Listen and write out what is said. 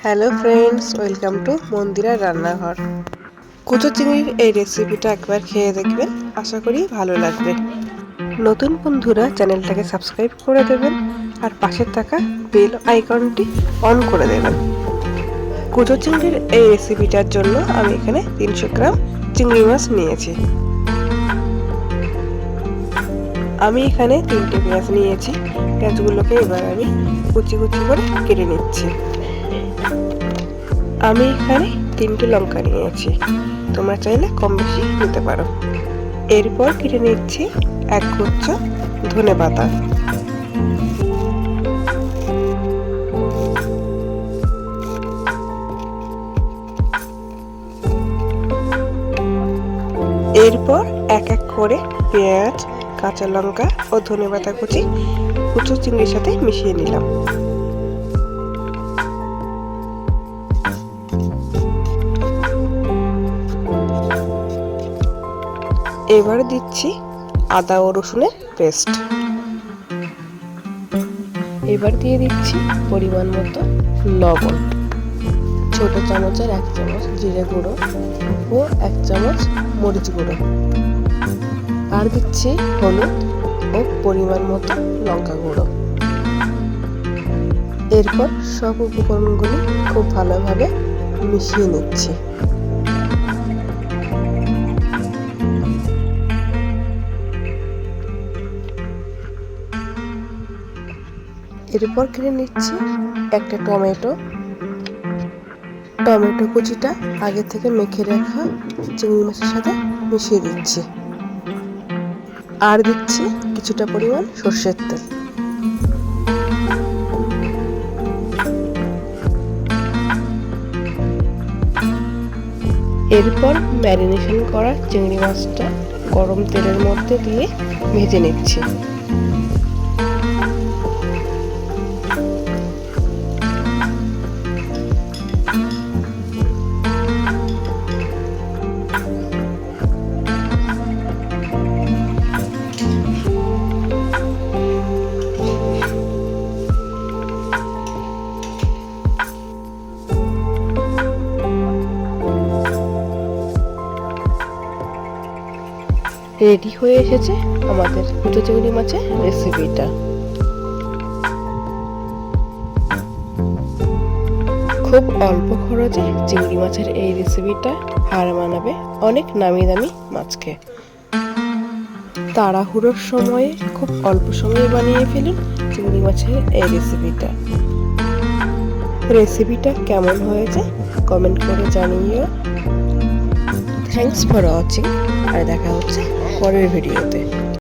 Hello friends, welcome to মন্দিরা রান্নাঘর। কুচো চিংড়ির এই রেসিপিটা একবার খেয়ে দেখবেন, আশা করি ভালো লাগবে। নতুন বন্ধুরা চ্যানেলটাকে সাবস্ক্রাইব করে দেবেন আর পাশের থাকা বেল আইকনটি অন করে দেবেন। কুচো চিংড়ির এই রেসিপিটার জন্য আমি এখানে 300 গ্রাম চিংড়ি মাছ নিয়েছি। আমি এখানে 3টে পেঁয়াজ নিয়েছি। পেঁয়াজগুলোকে এবার আমি কুচি কুচি করে কেটে নিচ্ছি। আমি এখানে 3টে লঙ্কা নিয়েছি, তোমরা চাইলে কম বেশি নিতে পারো। এরপর কেটে নিচ্ছি 1 গুচ্ছ ধনেপাতা। এরপর এক এক করে পেঁয়াজ, কাঁচা লঙ্কা ও ধনেপাতা কুচি কুচো চিংড়ির সাথে মিশিয়ে নিলাম। এবার দিচ্ছি আদা ও রসুনের পেস্ট। এবার দিয়ে দিচ্ছি পরিমাণ মতো লবণ, ছোট চামচের 1 চামচ জিরে গুঁড়ো ও 1 চামচ মরিচ গুঁড়ো, আর দিচ্ছি হলুদ ও পরিমাণ মতো লঙ্কা গুঁড়ো। এরপর সব উপকরণগুলি খুব ভালোভাবে মিশিয়ে নিচ্ছি। এরপর কেটে নিচ্ছি একটা টমেটো কুচিটা আগে থেকে মেখে রাখা চিংড়ি মাছের সাথে মিশিয়ে দিচ্ছি। আর দিচ্ছি কিছুটা পরিমাণ সরষের তেল। এরপর ম্যারিনেশন করা চিংড়ি মাছটা গরম তেলের মধ্যে দিয়ে ভেজে নিচ্ছি। রেডি হয়ে এসেছে আমাদের কুচো চিংড়ি মাছের রেসিপিটা। খুব অল্প খরচে চিংড়ি মাছের এই রেসিপিটা হার মানাবে অনেক নামি দামি মাছকে। তাড়াহুড়োর সময়ে খুব অল্প সময়ে বানিয়ে ফেলুন চিংড়ি মাছের এই রেসিপিটা কেমন হয়েছে কমেন্ট করে জানিও। থ্যাঙ্কস ফর ওয়াচিং, আর দেখা হচ্ছে পরের ভিডিওতে।